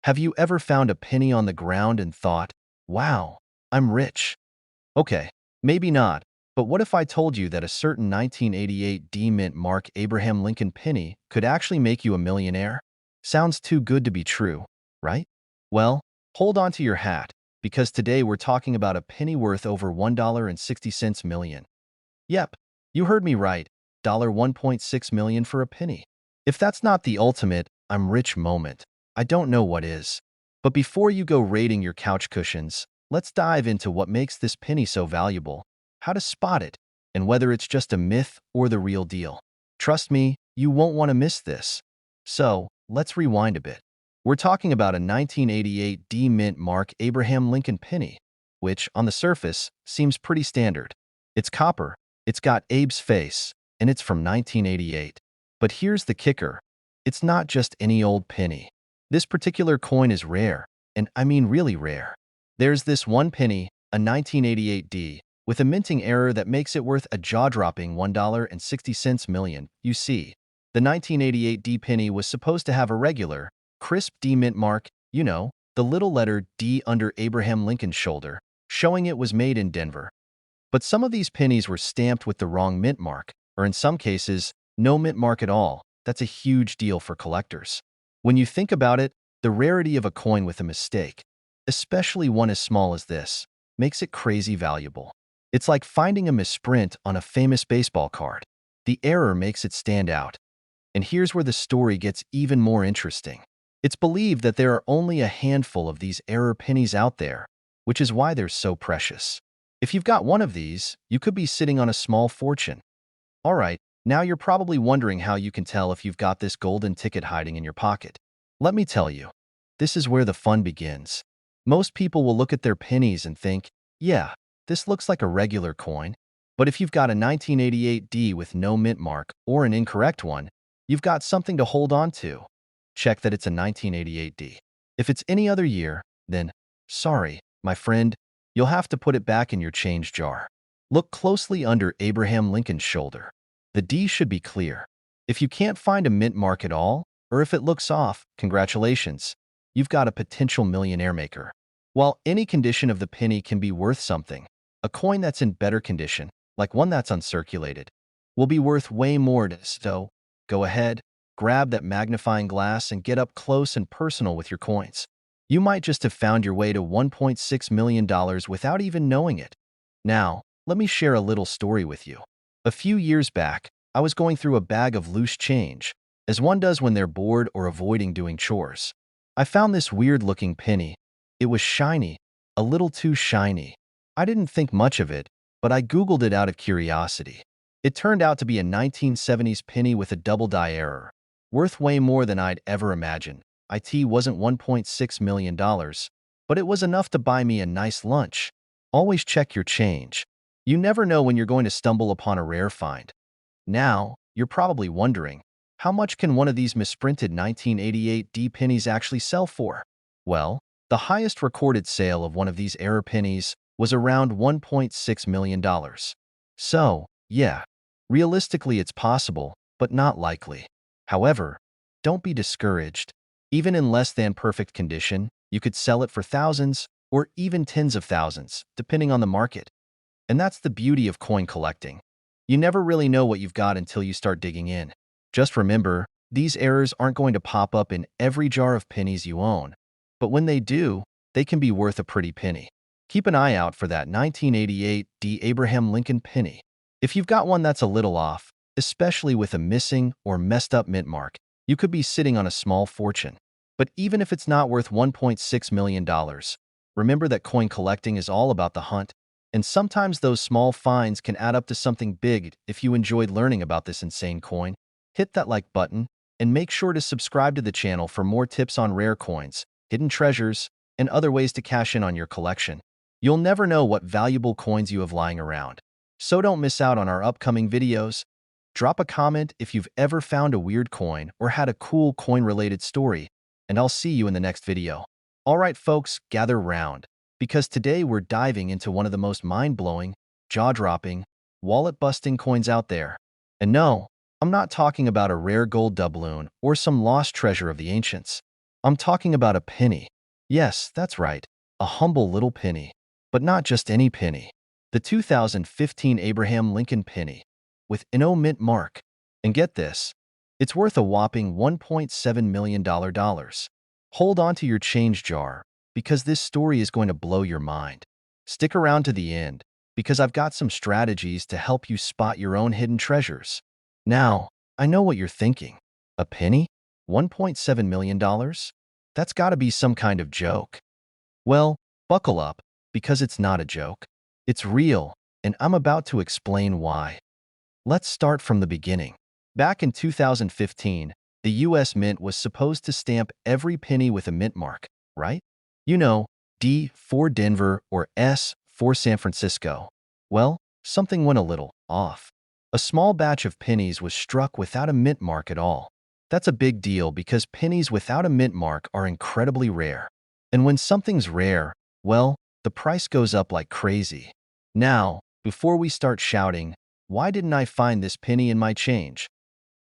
Have you ever found a penny on the ground and thought, wow, I'm rich? Okay, maybe not, but what if I told you that a certain 1988 D Mint Mark Abraham Lincoln penny could actually make you a millionaire? Sounds too good to be true, right? Well, hold on to your hat, because today we're talking about a penny worth over $1.60 million. Yep, you heard me right, $1.6 million for a penny. If that's not the ultimate I'm rich moment, I don't know what is. But before you go rating your couch cushions, let's dive into what makes this penny so valuable, how to spot it, and whether it's just a myth or the real deal. Trust me, you won't want to miss this. So, let's rewind a bit. We're talking about a 1988 D Mint Mark Abraham Lincoln penny, which, on the surface, seems pretty standard. It's copper, it's got Abe's face, and it's from 1988. But here's the kicker. It's not just any old penny. This particular coin is rare, and I mean really rare. There's this one penny, a 1988 D, with a minting error that makes it worth a jaw-dropping $1.60 million. You see, the 1988 D penny was supposed to have a regular, crisp D mint mark, the little letter D under Abraham Lincoln's shoulder, showing it was made in Denver. But some of these pennies were stamped with the wrong mint mark, or in some cases, no mint mark at all. That's a huge deal for collectors. When you think about it, the rarity of a coin with a mistake, especially one as small as this, makes it crazy valuable. It's like finding a misprint on a famous baseball card. The error makes it stand out. And here's where the story gets even more interesting. It's believed that there are only a handful of these error pennies out there, which is why they're so precious. If you've got one of these, you could be sitting on a small fortune. All right, now you're probably wondering how you can tell if you've got this golden ticket hiding in your pocket. Let me tell you, this is where the fun begins. Most people will look at their pennies and think, yeah, this looks like a regular coin. But if you've got a 1988 D with no mint mark or an incorrect one, you've got something to hold on to. Check that it's a 1988 D. If it's any other year, then, sorry, my friend, you'll have to put it back in your change jar. Look closely under Abraham Lincoln's shoulder. The D should be clear. If you can't find a mint mark at all, or if it looks off, congratulations, you've got a potential millionaire maker. While any condition of the penny can be worth something, a coin that's in better condition, like one that's uncirculated, will be worth way more. So, go ahead, grab that magnifying glass and get up close and personal with your coins. You might just have found your way to $1.6 million without even knowing it. Now, let me share a little story with you. A few years back, I was going through a bag of loose change, as one does when they're bored or avoiding doing chores. I found this weird-looking penny. It was shiny, a little too shiny. I didn't think much of it, but I Googled it out of curiosity. It turned out to be a 1970s penny with a double die error, worth way more than I'd ever imagined. It wasn't $1.6 million, but it was enough to buy me a nice lunch. Always check your change. You never know when you're going to stumble upon a rare find. Now, you're probably wondering, how much can one of these misprinted 1988 D pennies actually sell for? Well, the highest recorded sale of one of these error pennies was around $1.6 million. So, yeah, realistically it's possible, but not likely. However, don't be discouraged. Even in less than perfect condition, you could sell it for thousands or even tens of thousands, depending on the market. And that's the beauty of coin collecting. You never really know what you've got until you start digging in. Just remember, these errors aren't going to pop up in every jar of pennies you own. But when they do, they can be worth a pretty penny. Keep an eye out for that 1988 D Abraham Lincoln penny. If you've got one that's a little off, especially with a missing or messed up mint mark, you could be sitting on a small fortune. But even if it's not worth $1.6 million, remember that coin collecting is all about the hunt. And sometimes those small finds can add up to something big. If you enjoyed learning about this insane coin, hit that like button and make sure to subscribe to the channel for more tips on rare coins, hidden treasures, and other ways to cash in on your collection. You'll never know what valuable coins you have lying around. So don't miss out on our upcoming videos. Drop a comment if you've ever found a weird coin or had a cool coin-related story, and I'll see you in the next video. Alright folks, gather round, because today we're diving into one of the most mind-blowing, jaw-dropping, wallet-busting coins out there. And no, I'm not talking about a rare gold doubloon or some lost treasure of the ancients. I'm talking about a penny. Yes, that's right, a humble little penny. But not just any penny. The 2015 Abraham Lincoln penny, with an mint mark. And get this, it's worth a whopping $1.7 million. Hold on to your change jar, because this story is going to blow your mind. Stick around to the end, because I've got some strategies to help you spot your own hidden treasures. Now, I know what you're thinking. A penny? $1.7 million? That's gotta be some kind of joke. Well, buckle up, because it's not a joke. It's real, and I'm about to explain why. Let's start from the beginning. Back in 2015, the US Mint was supposed to stamp every penny with a mint mark, right? You know, D for Denver or S for San Francisco. Well, something went a little off. A small batch of pennies was struck without a mint mark at all. That's a big deal because pennies without a mint mark are incredibly rare. And when something's rare, well, the price goes up like crazy. Now, before we start shouting, why didn't I find this penny in my change?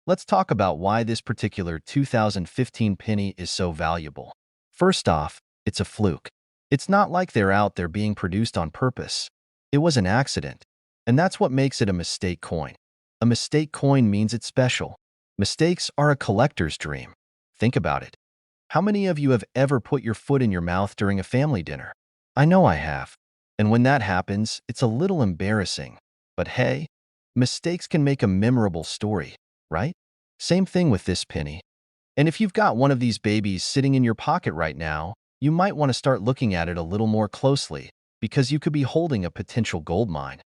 Let's talk about why this particular 2015 penny is so valuable. First off, it's a fluke. It's not like they're out there being produced on purpose. It was an accident. And that's what makes it a mistake coin. A mistake coin means it's special. Mistakes are a collector's dream. Think about it. How many of you have ever put your foot in your mouth during a family dinner? I know I have. And when that happens, it's a little embarrassing. But hey, mistakes can make a memorable story, right? Same thing with this penny. And if you've got one of these babies sitting in your pocket right now, you might want to start looking at it a little more closely because you could be holding a potential gold mine.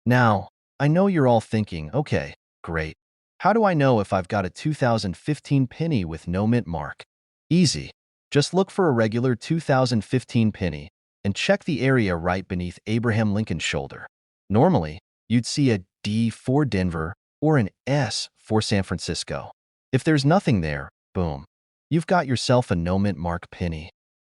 Now, I know you're all thinking, okay, great. How do I know if I've got a 2015 penny with no mint mark? Easy. Just look for a regular 2015 penny and check the area right beneath Abraham Lincoln's shoulder. Normally, you'd see a D for Denver or an S for San Francisco. If there's nothing there, boom, you've got yourself a no mint mark penny.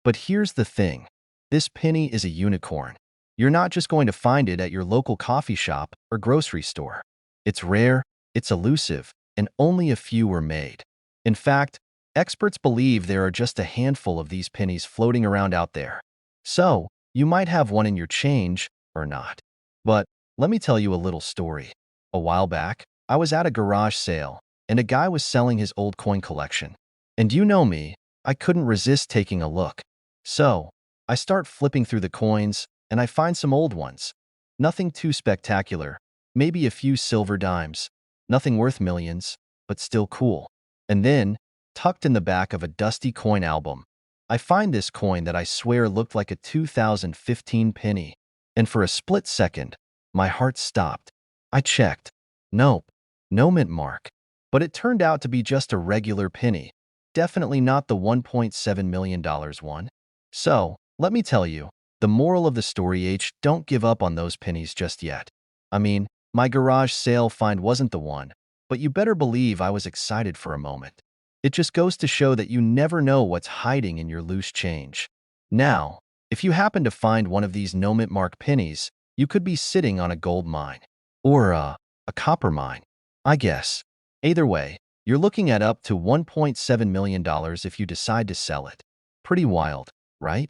But here's the thing. This penny is a unicorn. You're not just going to find it at your local coffee shop or grocery store. It's rare, it's elusive, and only a few were made. In fact, experts believe there are just a handful of these pennies floating around out there. So, you might have one in your change or not. But let me tell you a little story. A while back, I was at a garage sale, and a guy was selling his old coin collection. And you know me, I couldn't resist taking a look. So, I start flipping through the coins, and I find some old ones. Nothing too spectacular, maybe a few silver dimes. Nothing worth millions, but still cool. And then, tucked in the back of a dusty coin album, I find this coin that I swear looked like a 2015 penny. And for a split second, my heart stopped. I checked. Nope, no mint mark. But it turned out to be just a regular penny. Definitely not the $1.7 million one. So, let me tell you, the moral of the story H, don't give up on those pennies just yet. I mean, my garage sale find wasn't the one, but you better believe I was excited for a moment. It just goes to show that you never know what's hiding in your loose change. Now, if you happen to find one of these no mint mark pennies, you could be sitting on a gold mine. Or a copper mine, I guess. Either way, you're looking at up to $1.7 million if you decide to sell it. Pretty wild, right?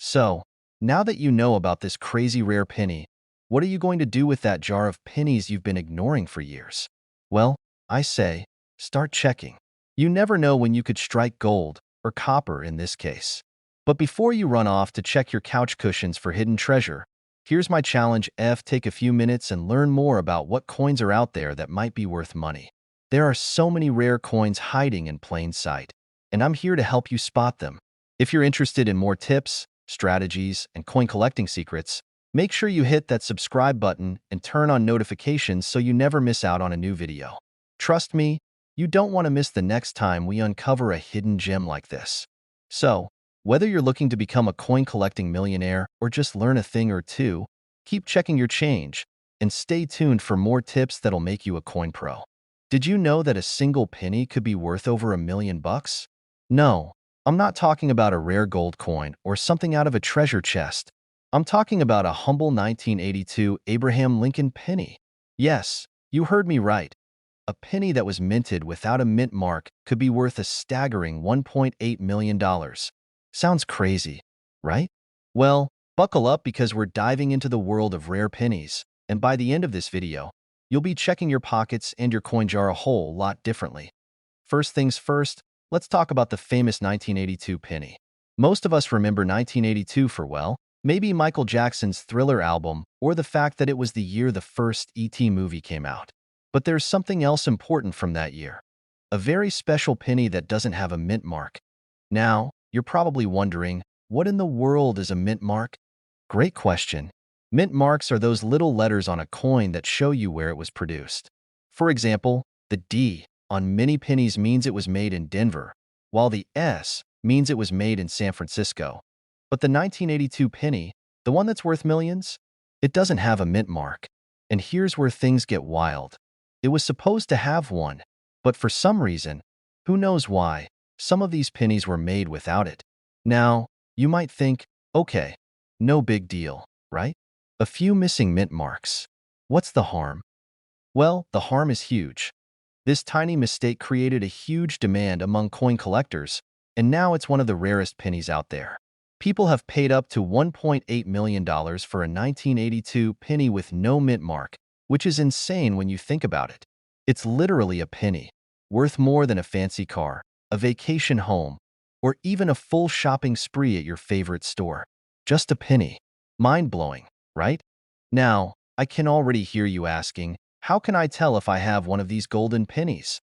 So, now that you know about this crazy rare penny, what are you going to do with that jar of pennies you've been ignoring for years? Well, I say, start checking. You never know when you could strike gold, or copper in this case. But before you run off to check your couch cushions for hidden treasure, here's my challenge F. Take a few minutes and learn more about what coins are out there that might be worth money. There are so many rare coins hiding in plain sight, and I'm here to help you spot them. If you're interested in more tips, strategies, and coin collecting secrets, make sure you hit that subscribe button and turn on notifications so you never miss out on a new video. Trust me, you don't want to miss the next time we uncover a hidden gem like this. So, whether you're looking to become a coin collecting millionaire or just learn a thing or two, keep checking your change and stay tuned for more tips that'll make you a coin pro. Did you know that a single penny could be worth over $1 million? No, I'm not talking about a rare gold coin or something out of a treasure chest. I'm talking about a humble 1982 Abraham Lincoln penny. Yes, you heard me right. a penny that was minted without a mint mark could be worth a staggering $1.8 million. Sounds crazy, right? Well, buckle up because we're diving into the world of rare pennies, and by the end of this video, you'll be checking your pockets and your coin jar a whole lot differently. First things first, let's talk about the famous 1982 penny. Most of us remember 1982 for, well, maybe Michael Jackson's Thriller album or the fact that it was the year the first E.T. movie came out. But there's something else important from that year. A very special penny that doesn't have a mint mark. Now, you're probably wondering, what in the world is a mint mark? Great question. Mint marks are those little letters on a coin that show you where it was produced. For example, the D on many pennies means it was made in Denver, while the S means it was made in San Francisco. But the 1982 penny, the one that's worth millions, it doesn't have a mint mark. And here's where things get wild. It was supposed to have one, but for some reason, who knows why, some of these pennies were made without it. Now, you might think, okay, no big deal, right? A few missing mint marks. What's the harm? Well, the harm is huge. This tiny mistake created a huge demand among coin collectors, and now it's one of the rarest pennies out there. People have paid up to $1.8 million for a 1982 penny with no mint mark, which is insane when you think about it. It's literally a penny, worth more than a fancy car, a vacation home, or even a full shopping spree at your favorite store. Just a penny. Mind-blowing, right? Now, I can already hear you asking, how can I tell if I have one of these golden pennies?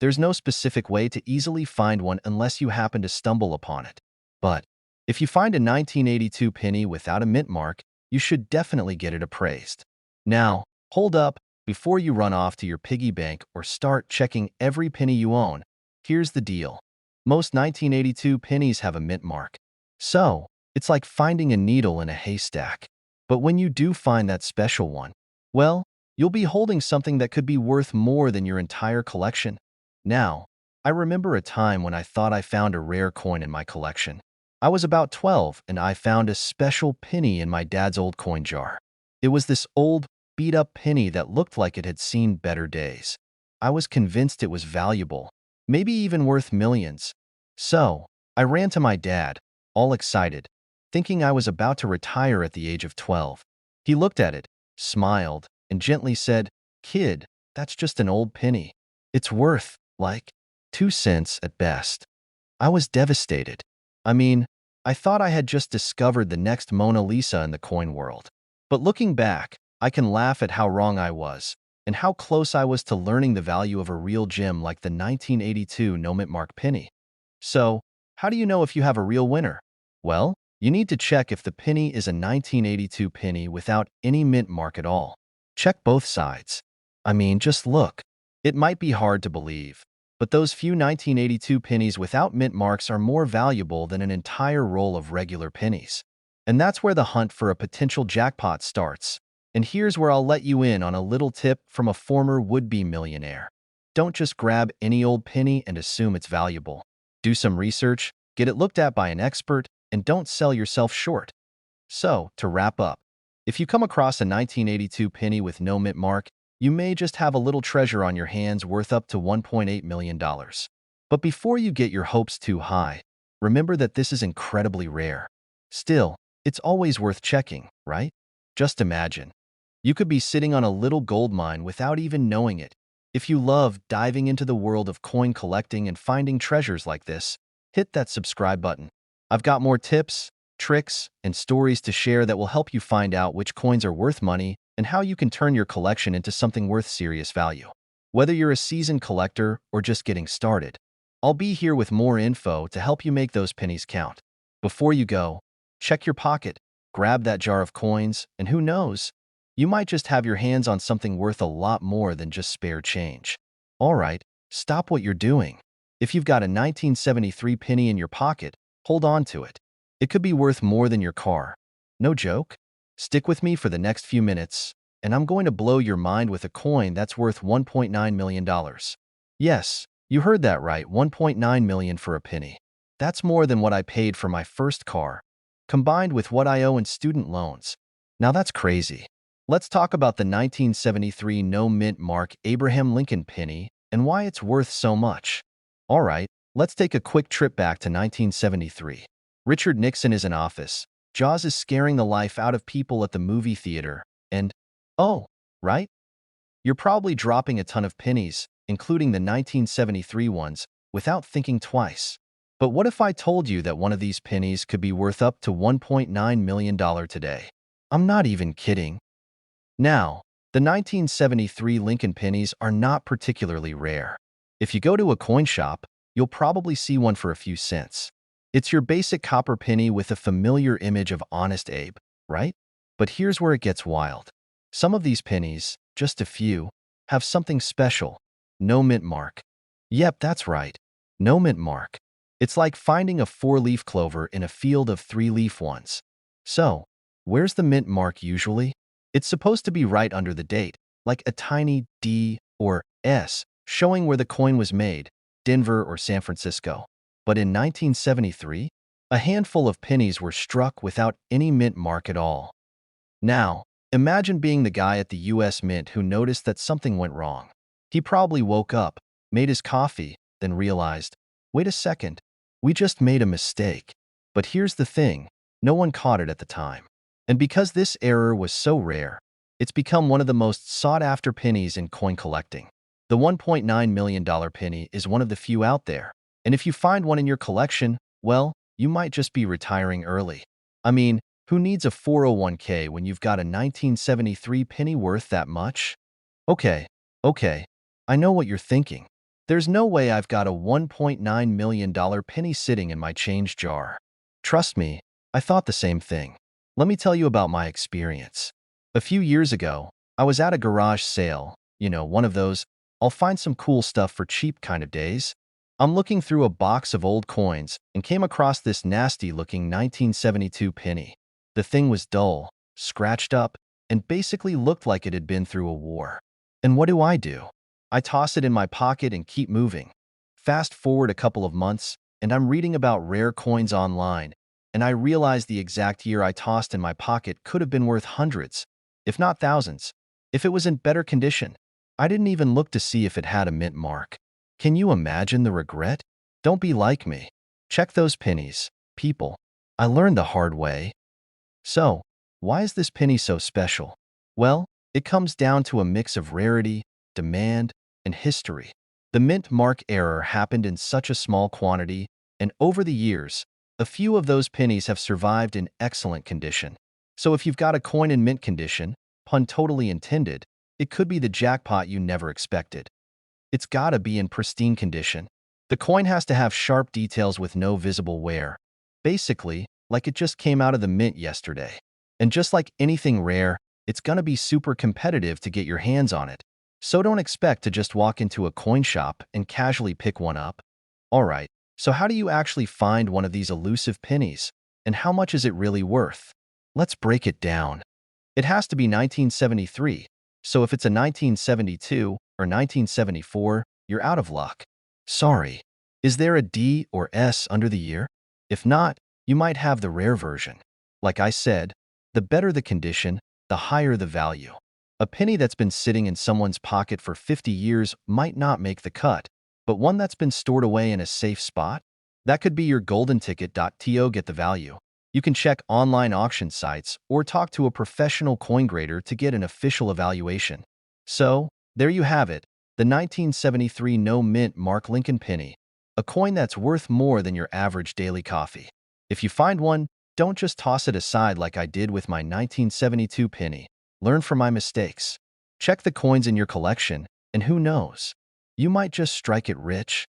There's no specific way to easily find one unless you happen to stumble upon it. But if you find a 1982 penny without a mint mark, you should definitely get it appraised. Now, hold up, before you run off to your piggy bank or start checking every penny you own, here's the deal. Most 1982 pennies have a mint mark. So, it's like finding a needle in a haystack. But when you do find that special one, well, you'll be holding something that could be worth more than your entire collection. Now, I remember a time when I thought I found a rare coin in my collection. I was about 12 and I found a special penny in my dad's old coin jar. It was this old, beat-up penny that looked like it had seen better days. I was convinced it was valuable, maybe even worth millions. So, I ran to my dad, all excited, thinking I was about to retire at the age of 12. He looked at it, smiled, and gently said, "Kid, that's just an old penny. It's worth, like, 2 cents at best." I was devastated. I mean, I thought I had just discovered the next Mona Lisa in the coin world. But looking back, I can laugh at how wrong I was, and how close I was to learning the value of a real gem like the 1982 no mint mark penny. So, how do you know if you have a real winner? Well, you need to check if the penny is a 1982 penny without any mint mark at all. Check both sides. I mean, just look. It might be hard to believe, but those few 1982 pennies without mint marks are more valuable than an entire roll of regular pennies. And that's where the hunt for a potential jackpot starts. And here's where I'll let you in on a little tip from a former would-be millionaire. Don't just grab any old penny and assume it's valuable. Do some research, get it looked at by an expert, and don't sell yourself short. So, to wrap up, if you come across a 1982 penny with no mint mark, you may just have a little treasure on your hands worth up to $1.8 million. But before you get your hopes too high, remember that this is incredibly rare. Still, it's always worth checking, right? Just imagine. You could be sitting on a little gold mine without even knowing it. If you love diving into the world of coin collecting and finding treasures like this, hit that subscribe button. I've got more tips, tricks, and stories to share that will help you find out which coins are worth money and how you can turn your collection into something worth serious value. Whether you're a seasoned collector or just getting started, I'll be here with more info to help you make those pennies count. Before you go, check your pocket, grab that jar of coins, and who knows, you might just have your hands on something worth a lot more than just spare change. All right, stop what you're doing. If you've got a 1973 penny in your pocket, hold on to it. It could be worth more than your car. No joke? Stick with me for the next few minutes, and I'm going to blow your mind with a coin that's worth $1.9 million. Yes, you heard that right, $1.9 million for a penny. That's more than what I paid for my first car, combined with what I owe in student loans. Now that's crazy. let's talk about the 1973 no-mint mark Abraham Lincoln penny and why it's worth so much. All right, let's take a quick trip back to 1973. Richard Nixon is in office. Jaws is scaring the life out of people at the movie theater. And, oh, right? You're probably dropping a ton of pennies, including the 1973 ones, without thinking twice. But what if I told you that one of these pennies could be worth up to $1.9 million today? I'm not even kidding. Now, the 1973 Lincoln pennies are not particularly rare. If you go to a coin shop, you'll probably see one for a few cents. It's your basic copper penny with a familiar image of Honest Abe, right? But here's where it gets wild. Some of these pennies, just a few, have something special. No mint mark. Yep, that's right. No mint mark. It's like finding a four-leaf clover in a field of three-leaf ones. So, where's the mint mark usually? It's supposed to be right under the date, like a tiny D or S, showing where the coin was made, Denver or San Francisco. But in 1973, a handful of pennies were struck without any mint mark at all. Now, imagine being the guy at the US Mint who noticed that something went wrong. He probably woke up, made his coffee, then realized, wait a second, we just made a mistake. But here's the thing, no one caught it at the time. And because this error was so rare, it's become one of the most sought-after pennies in coin collecting. The $1.9 million penny is one of the few out there. And if you find one in your collection, well, you might just be retiring early. I mean, who needs a 401k when you've got a 1973 penny worth that much? Okay, I know what you're thinking. There's no way I've got a $1.9 million penny sitting in my change jar. Trust me, I thought the same thing. Let me tell you about my experience. A few years ago, I was at a garage sale, one of those, I'll find some cool stuff for cheap kind of days. I'm looking through a box of old coins and came across this nasty-looking 1972 penny. The thing was dull, scratched up, and basically looked like it had been through a war. And what do? I toss it in my pocket and keep moving. Fast forward a couple of months, and I'm reading about rare coins online, and I realize the exact year I tossed in my pocket could have been worth hundreds, if not thousands, if it was in better condition. I didn't even look to see if it had a mint mark. Can you imagine the regret? Don't be like me. Check those pennies, people. I learned the hard way. So, why is this penny so special? Well, it comes down to a mix of rarity, demand, and history. The mint mark error happened in such a small quantity, and over the years, a few of those pennies have survived in excellent condition. So if you've got a coin in mint condition, pun totally intended, it could be the jackpot you never expected. It's gotta be in pristine condition. The coin has to have sharp details with no visible wear. Basically, like it just came out of the mint yesterday. And just like anything rare, it's gonna be super competitive to get your hands on it. So don't expect to just walk into a coin shop and casually pick one up. Alright, so how do you actually find one of these elusive pennies? And how much is it really worth? Let's break it down. It has to be 1973, so if it's a 1972 or 1974, you're out of luck. Sorry. Is there a D or S under the year? If not, you might have the rare version. Like I said, the better the condition, the higher the value. A penny that's been sitting in someone's pocket for 50 years might not make the cut, but one that's been stored away in a safe spot? That could be your golden ticket.to get the value. You can check online auction sites or talk to a professional coin grader to get an official evaluation. So, there you have it, the 1973 no-mint mark Lincoln penny, a coin that's worth more than your average daily coffee. If you find one, don't just toss it aside like I did with my 1972 penny. Learn from my mistakes. Check the coins in your collection, and who knows, you might just strike it rich.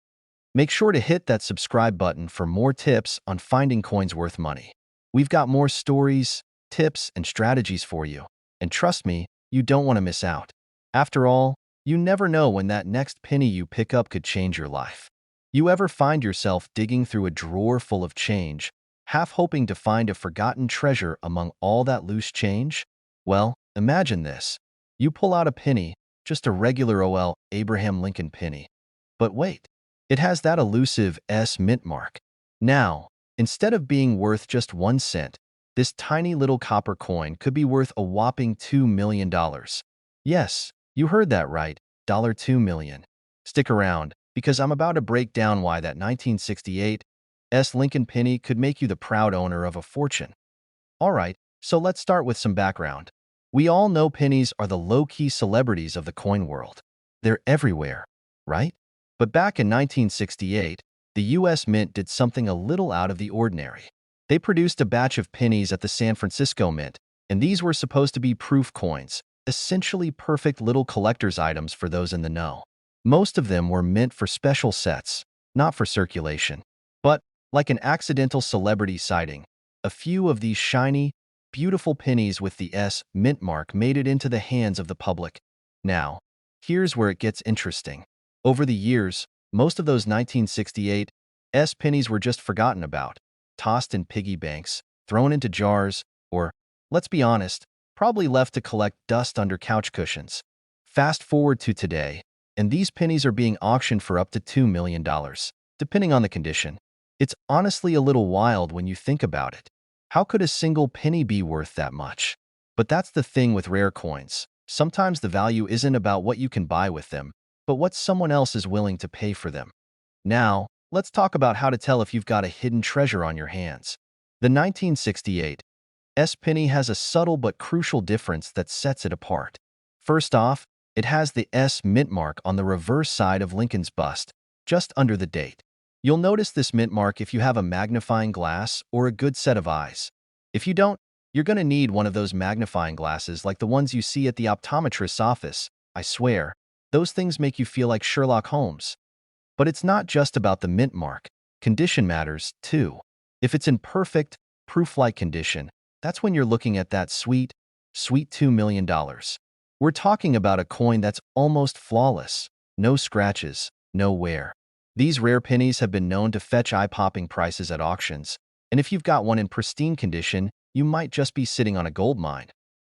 Make sure to hit that subscribe button for more tips on finding coins worth money. We've got more stories, tips, and strategies for you. And trust me, you don't want to miss out. After all, you never know when that next penny you pick up could change your life. You ever find yourself digging through a drawer full of change, half hoping to find a forgotten treasure among all that loose change? Well, imagine this. You pull out a penny, just a regular Abraham Lincoln penny. But wait, it has that elusive S mint mark. Now, instead of being worth just 1 cent, this tiny little copper coin could be worth a whopping $2 million. Yes, you heard that right, $2 million. Stick around, because I'm about to break down why that 1968 Lincoln penny could make you the proud owner of a fortune. Alright, so let's start with some background. We all know pennies are the low-key celebrities of the coin world. They're everywhere, right? But back in 1968, the US Mint did something a little out of the ordinary. They produced a batch of pennies at the San Francisco Mint, and these were supposed to be proof coins, essentially perfect little collector's items for those in the know. Most of them were meant for special sets, not for circulation. But, like an accidental celebrity sighting, a few of these shiny, beautiful pennies with the Mint mark made it into the hands of the public. Now, here's where it gets interesting. Over the years, most of those 1968 pennies were just forgotten about, tossed in piggy banks, thrown into jars, or, let's be honest, probably left to collect dust under couch cushions. Fast forward to today, and these pennies are being auctioned for up to $2 million, depending on the condition. It's honestly a little wild when you think about it. How could a single penny be worth that much? But that's the thing with rare coins. Sometimes the value isn't about what you can buy with them, but what someone else is willing to pay for them. Now, let's talk about how to tell if you've got a hidden treasure on your hands. The 1968 penny has a subtle but crucial difference that sets it apart. First off, it has the Mint mark on the reverse side of Lincoln's bust, just under the date. You'll notice this mint mark if you have a magnifying glass or a good set of eyes. If you don't, you're going to need one of those magnifying glasses like the ones you see at the optometrist's office. I swear, those things make you feel like Sherlock Holmes. But it's not just about the mint mark. Condition matters, too. If it's in perfect, proof-like condition, that's when you're looking at that sweet $2 million. We're talking about a coin that's almost flawless. No scratches, no wear. These rare pennies have been known to fetch eye-popping prices at auctions, and if you've got one in pristine condition, you might just be sitting on a gold mine.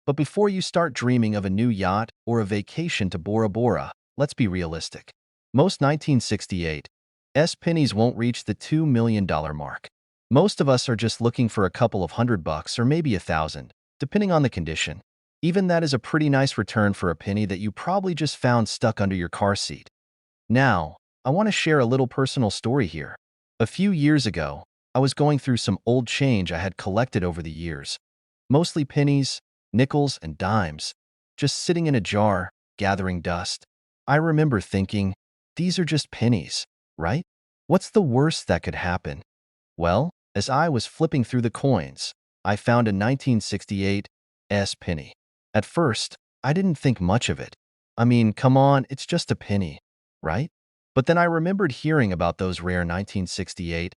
But before you start dreaming of a new yacht or a vacation to Bora Bora, let's be realistic. Most 1968 pennies won't reach the $2 million mark. Most of us are just looking for a couple of $100 or maybe $1,000, depending on the condition. Even that is a pretty nice return for a penny that you probably just found stuck under your car seat. Now, I want to share a little personal story here. A few years ago, I was going through some old change I had collected over the years. Mostly pennies, nickels, and dimes, just sitting in a jar, gathering dust. I remember thinking, these are just pennies, right? What's the worst that could happen? Well, as I was flipping through the coins, I found a 1968 penny. At first, I didn't think much of it. I mean, come on, it's just a penny, right? But then I remembered hearing about those rare 1968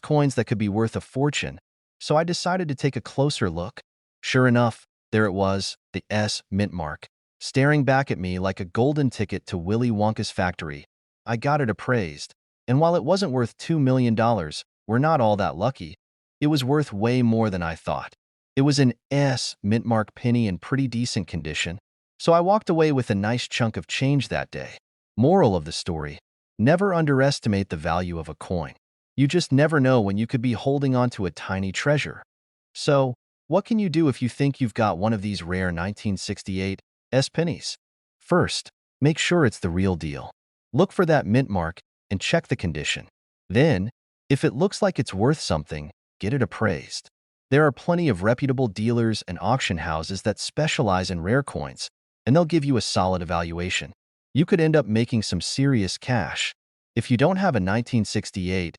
coins that could be worth a fortune, so I decided to take a closer look. Sure enough, there it was, the Mint mark, staring back at me like a golden ticket to Willy Wonka's factory. I got it appraised, and while it wasn't worth $2 million, we're not all that lucky. It was worth way more than I thought. It was an Mint mark penny in pretty decent condition, so I walked away with a nice chunk of change that day. Moral of the story: never underestimate the value of a coin. You just never know when you could be holding on to a tiny treasure. So, what can you do if you think you've got one of these rare 1968 pennies? First, make sure it's the real deal. Look for that mint mark and check the condition. Then, if it looks like it's worth something, get it appraised. There are plenty of reputable dealers and auction houses that specialize in rare coins, and they'll give you a solid evaluation. You could end up making some serious cash. If you don't have a 1968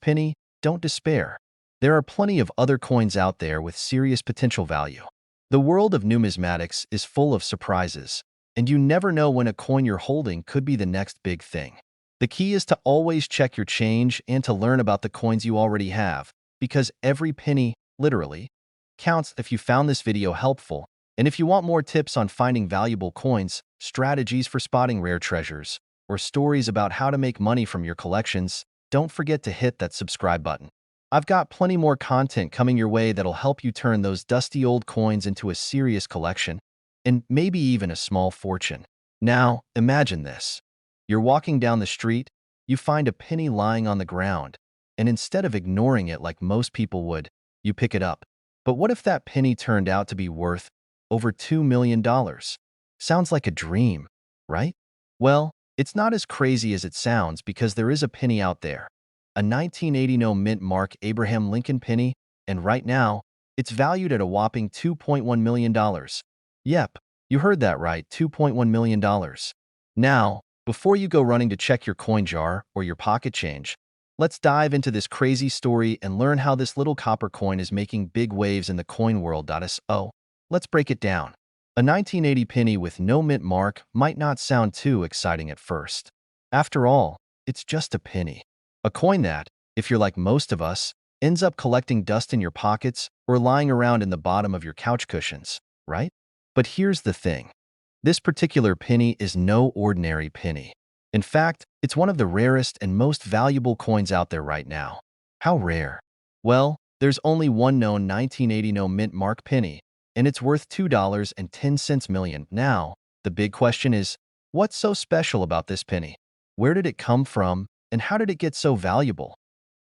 penny, don't despair. There are plenty of other coins out there with serious potential value. The world of numismatics is full of surprises, and you never know when a coin you're holding could be the next big thing. The key is to always check your change and to learn about the coins you already have, because every penny, literally, counts. If you found this video helpful, and if you want more tips on finding valuable coins, strategies for spotting rare treasures, or stories about how to make money from your collections, don't forget to hit that subscribe button. I've got plenty more content coming your way that'll help you turn those dusty old coins into a serious collection, and maybe even a small fortune. Now, imagine this. You're walking down the street, you find a penny lying on the ground, and instead of ignoring it like most people would, you pick it up. But what if that penny turned out to be worth over $2 million? Sounds like a dream, right? Well, it's not as crazy as it sounds because there is a penny out there. A 1980 no mint mark Abraham Lincoln penny, and right now, it's valued at a whopping $2.1 million. Yep, you heard that right, $2.1 million. Now, before you go running to check your coin jar or your pocket change, let's dive into this crazy story and learn how this little copper coin is making big waves in the coin world. So, let's break it down. A 1980 penny with no mint mark might not sound too exciting at first. After all, it's just a penny. A coin that, if you're like most of us, ends up collecting dust in your pockets or lying around in the bottom of your couch cushions, right? But here's the thing. This particular penny is no ordinary penny. In fact, it's one of the rarest and most valuable coins out there right now. How rare? Well, there's only one known 1980 no mint mark penny, and it's worth $2.10 million. Now, the big question is, what's so special about this penny? Where did it come from, and how did it get so valuable?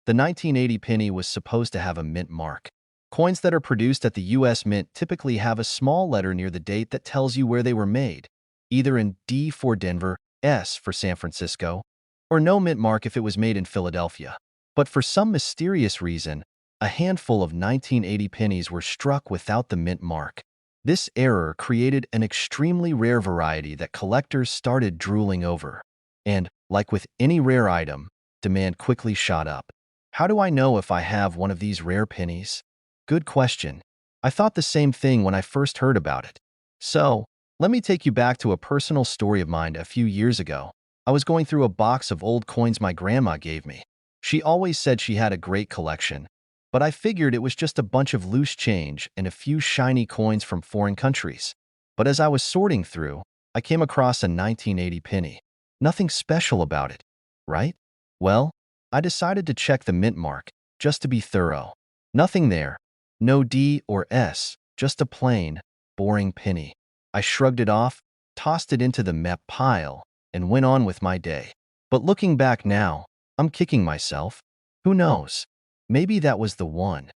The 1980 penny was supposed to have a mint mark. Coins that are produced at the U.S. Mint typically have a small letter near the date that tells you where they were made, either in D for Denver, S for San Francisco, or no mint mark if it was made in Philadelphia. But for some mysterious reason, a handful of 1980 pennies were struck without the mint mark. This error created an extremely rare variety that collectors started drooling over. And, like with any rare item, demand quickly shot up. How do I know if I have one of these rare pennies? Good question. I thought the same thing when I first heard about it. So, let me take you back to a personal story of mine a few years ago. I was going through a box of old coins my grandma gave me. She always said she had a great collection, but I figured it was just a bunch of loose change and a few shiny coins from foreign countries. But as I was sorting through, I came across a 1980 penny. Nothing special about it, right? Well, I decided to check the mint mark, just to be thorough. Nothing there. No D or S, just a plain, boring penny. I shrugged it off, tossed it into the mep pile, and went on with my day. But looking back now, I'm kicking myself. Who knows? Maybe that was the one.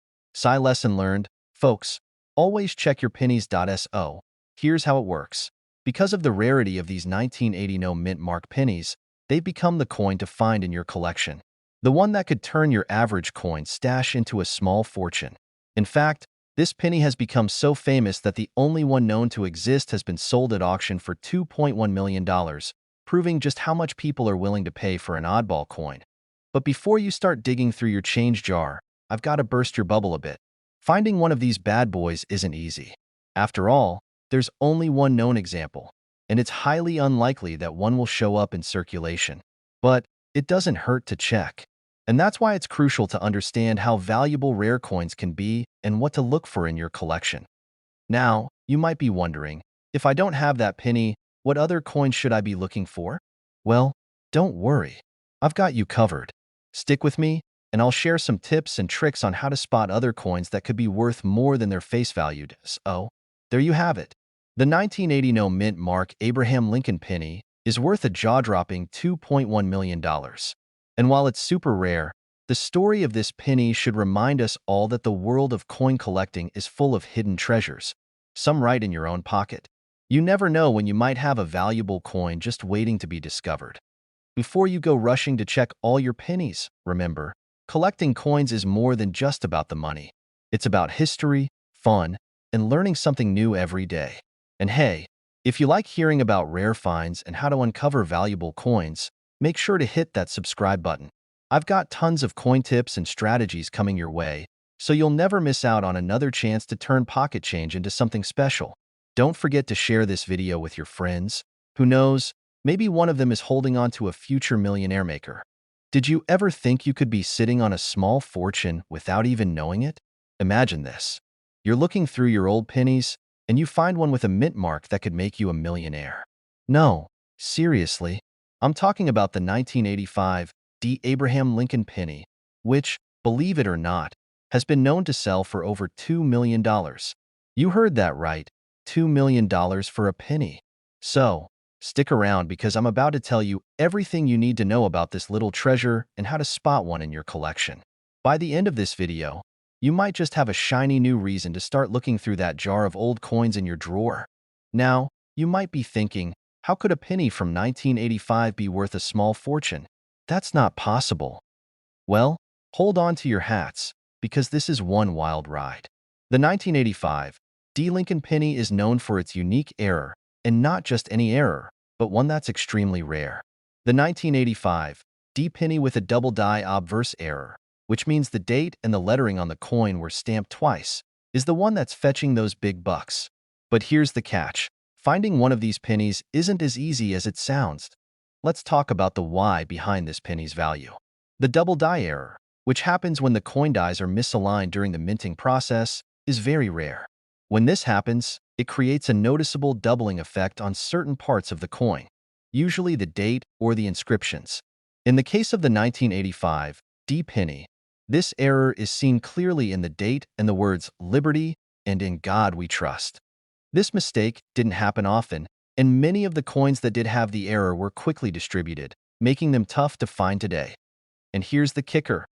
Lesson learned. Folks, always check your pennies.so. Here's how it works. Because of the rarity of these 1980 no mint mark pennies, they've become the coin to find in your collection. The one that could turn your average coin stash into a small fortune. In fact, this penny has become so famous that the only one known to exist has been sold at auction for $2.1 million, proving just how much people are willing to pay for an oddball coin. But before you start digging through your change jar, I've got to burst your bubble a bit. Finding one of these bad boys isn't easy. After all, there's only one known example, and it's highly unlikely that one will show up in circulation. But it doesn't hurt to check. And that's why it's crucial to understand how valuable rare coins can be and what to look for in your collection. Now, you might be wondering, if I don't have that penny, what other coins should I be looking for? Well, don't worry. I've got you covered. Stick with me, and I'll share some tips and tricks on how to spot other coins that could be worth more than their face value. So, there you have it. The 1980 no mint mark Abraham Lincoln penny is worth a jaw-dropping $2.1 million. And while it's super rare, the story of this penny should remind us all that the world of coin collecting is full of hidden treasures, some right in your own pocket. You never know when you might have a valuable coin just waiting to be discovered. Before you go rushing to check all your pennies, remember, collecting coins is more than just about the money. It's about history, fun, and learning something new every day. And hey, if you like hearing about rare finds and how to uncover valuable coins, make sure to hit that subscribe button. I've got tons of coin tips and strategies coming your way, so you'll never miss out on another chance to turn pocket change into something special. Don't forget to share this video with your friends. Who knows, maybe one of them is holding on to a future millionaire maker. Did you ever think you could be sitting on a small fortune without even knowing it? Imagine this. You're looking through your old pennies, and you find one with a mint mark that could make you a millionaire. No, seriously. I'm talking about the 1985 D Abraham Lincoln penny, which, believe it or not, has been known to sell for over $2 million. You heard that right, $2 million for a penny. So, stick around because I'm about to tell you everything you need to know about this little treasure and how to spot one in your collection. By the end of this video, you might just have a shiny new reason to start looking through that jar of old coins in your drawer. Now, you might be thinking, how could a penny from 1985 be worth a small fortune? That's not possible. Well, hold on to your hats, because this is one wild ride. The 1985 D Lincoln penny is known for its unique error, and not just any error, but one that's extremely rare. The 1985 D penny with a double die obverse error, which means the date and the lettering on the coin were stamped twice, is the one that's fetching those big bucks. But here's the catch. Finding one of these pennies isn't as easy as it sounds. Let's talk about the why behind this penny's value. The double die error, which happens when the coin dies are misaligned during the minting process, is very rare. When this happens, it creates a noticeable doubling effect on certain parts of the coin, usually the date or the inscriptions. In the case of the 1985 D penny, this error is seen clearly in the date and the words "Liberty" and "In God We Trust." This mistake didn't happen often, and many of the coins that did have the error were quickly distributed, making them tough to find today. And here's the kicker.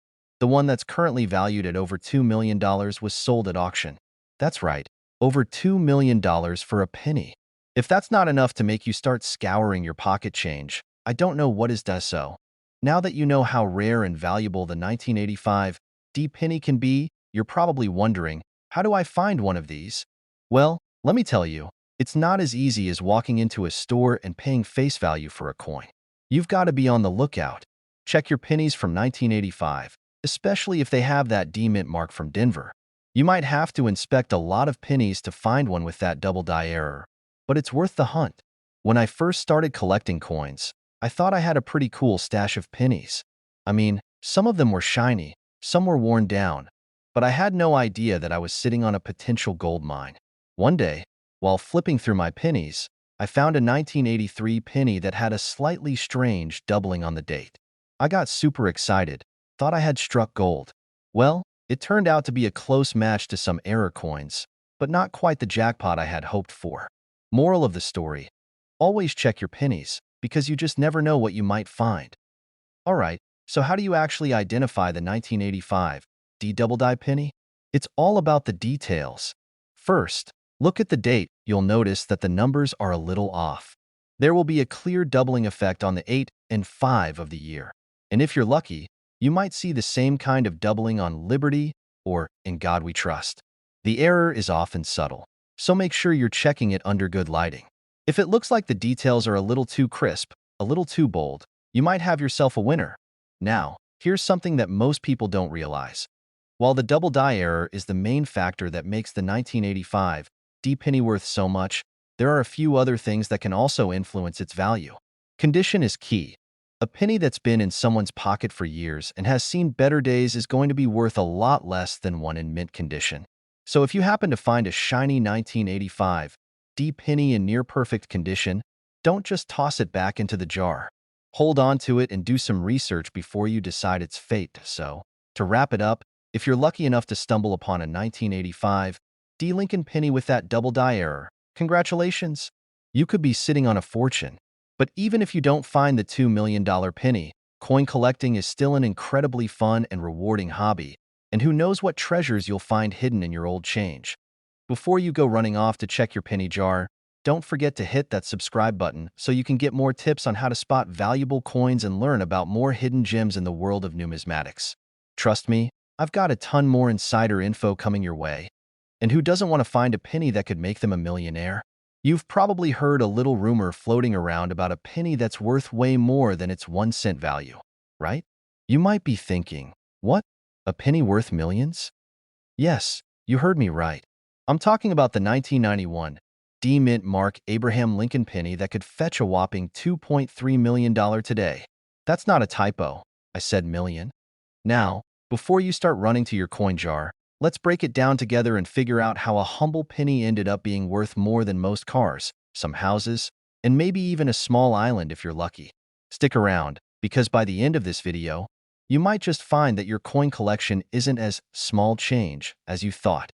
The one that's currently valued at over $2 million was sold at auction. That's right, over $2 million for a penny. If that's not enough to make you start scouring your pocket change, I don't know what does so. Now that you know how rare and valuable the 1985 D penny can be, you're probably wondering, how do I find one of these? Well, let me tell you, it's not as easy as walking into a store and paying face value for a coin. You've got to be on the lookout. Check your pennies from 1985, especially if they have that D mint mark from Denver. You might have to inspect a lot of pennies to find one with that double die error, but it's worth the hunt. When I first started collecting coins, I thought I had a pretty cool stash of pennies. I mean, some of them were shiny, some were worn down, but I had no idea that I was sitting on a potential gold mine. One day, while flipping through my pennies, I found a 1983 penny that had a slightly strange doubling on the date. I got super excited, thought I had struck gold. Well, it turned out to be a close match to some error coins, but not quite the jackpot I had hoped for. Moral of the story: always check your pennies, because you just never know what you might find. Alright, so how do you actually identify the 1985 D double die penny? It's all about the details. First, look at the date. You'll notice that the numbers are a little off. There will be a clear doubling effect on the 8 and 5 of the year. And if you're lucky, you might see the same kind of doubling on Liberty or In God We Trust. The error is often subtle, so make sure you're checking it under good lighting. If it looks like the details are a little too crisp, a little too bold, you might have yourself a winner. Now, here's something that most people don't realize. While the double die error is the main factor that makes the 1985 D penny worth so much, there are a few other things that can also influence its value. Condition is key. A penny that's been in someone's pocket for years and has seen better days is going to be worth a lot less than one in mint condition. So if you happen to find a shiny 1985 D penny in near-perfect condition, don't just toss it back into the jar. Hold on to it and do some research before you decide its fate. So, to wrap it up, if you're lucky enough to stumble upon a 1985 D Lincoln penny with that double die error, congratulations! You could be sitting on a fortune. But even if you don't find the $2 million penny, coin collecting is still an incredibly fun and rewarding hobby, and who knows what treasures you'll find hidden in your old change. Before you go running off to check your penny jar, don't forget to hit that subscribe button so you can get more tips on how to spot valuable coins and learn about more hidden gems in the world of numismatics. Trust me, I've got a ton more insider info coming your way. And who doesn't want to find a penny that could make them a millionaire? You've probably heard a little rumor floating around about a penny that's worth way more than its 1 cent value, right? You might be thinking, what? A penny worth millions? Yes, you heard me right. I'm talking about the 1991 D Mint Mark Abraham Lincoln penny that could fetch a whopping $2.3 million today. That's not a typo. I said million. Now, before you start running to your coin jar, let's break it down together and figure out how a humble penny ended up being worth more than most cars, some houses, and maybe even a small island if you're lucky. Stick around, because by the end of this video, you might just find that your coin collection isn't as small change as you thought.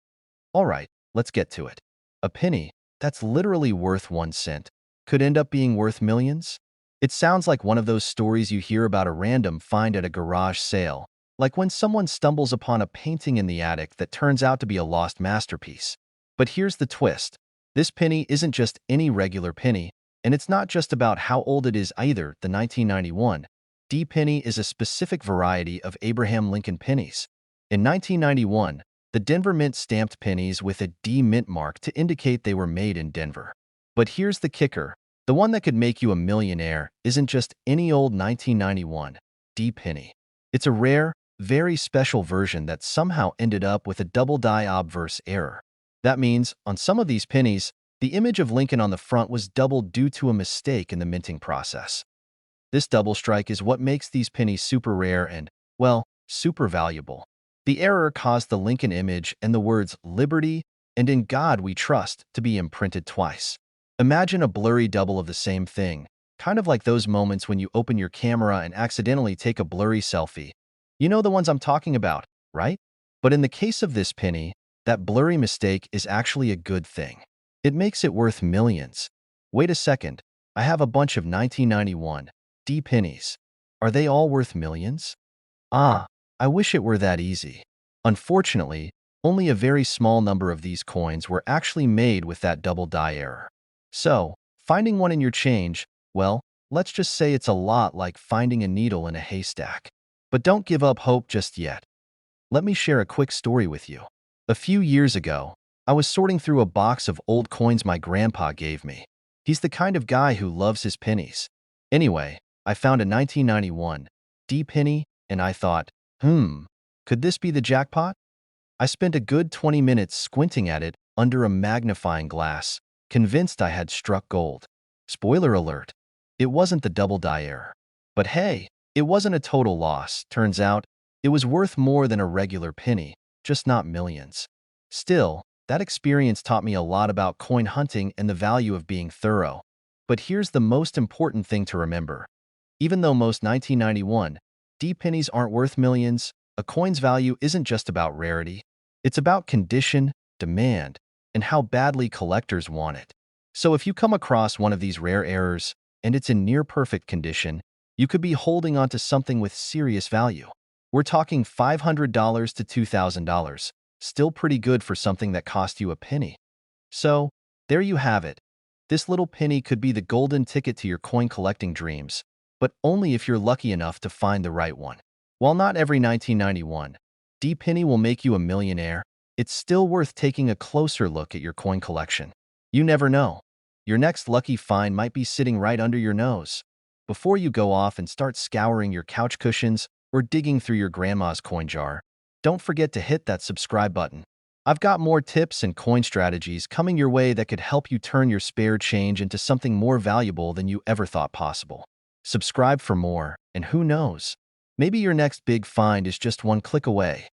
Alright, let's get to it. A penny that's literally worth 1 cent could end up being worth millions? It sounds like one of those stories you hear about a random find at a garage sale, like when someone stumbles upon a painting in the attic that turns out to be a lost masterpiece. But here's the twist. This penny isn't just any regular penny, and it's not just about how old it is either. The 1991 D penny is a specific variety of Abraham Lincoln pennies. In 1991, the Denver Mint stamped pennies with a D Mint mark to indicate they were made in Denver. But here's the kicker. The one that could make you a millionaire isn't just any old 1991 D penny. It's a rare, very special version that somehow ended up with a double die obverse error. That means, on some of these pennies, the image of Lincoln on the front was doubled due to a mistake in the minting process. This double strike is what makes these pennies super rare and, well, super valuable. The error caused the Lincoln image and the words "Liberty" and "In God We Trust" to be imprinted twice. Imagine a blurry double of the same thing, kind of like those moments when you open your camera and accidentally take a blurry selfie. You know the ones I'm talking about, right? But in the case of this penny, that blurry mistake is actually a good thing. It makes it worth millions. Wait a second, I have a bunch of 1991 D pennies. Are they all worth millions? Ah, I wish it were that easy. Unfortunately, only a very small number of these coins were actually made with that double die error. So, finding one in your change, well, let's just say it's a lot like finding a needle in a haystack. But don't give up hope just yet. Let me share a quick story with you. A few years ago, I was sorting through a box of old coins my grandpa gave me. He's the kind of guy who loves his pennies. Anyway, I found a 1991 D penny, and I thought, could this be the jackpot? I spent a good 20 minutes squinting at it under a magnifying glass, convinced I had struck gold. Spoiler alert, it wasn't the double die error. But hey, it wasn't a total loss. Turns out, it was worth more than a regular penny, just not millions. Still, that experience taught me a lot about coin hunting and the value of being thorough. But here's the most important thing to remember. Even though most 1991 D pennies aren't worth millions, a coin's value isn't just about rarity. It's about condition, demand, and how badly collectors want it. So if you come across one of these rare errors and it's in near-perfect condition, you could be holding onto something with serious value. We're talking $500 to $2,000, still pretty good for something that cost you a penny. So, there you have it. This little penny could be the golden ticket to your coin collecting dreams, but only if you're lucky enough to find the right one. While not every 1991 D penny will make you a millionaire, it's still worth taking a closer look at your coin collection. You never know. Your next lucky find might be sitting right under your nose. Before you go off and start scouring your couch cushions or digging through your grandma's coin jar, don't forget to hit that subscribe button. I've got more tips and coin strategies coming your way that could help you turn your spare change into something more valuable than you ever thought possible. Subscribe for more, and who knows, maybe your next big find is just one click away.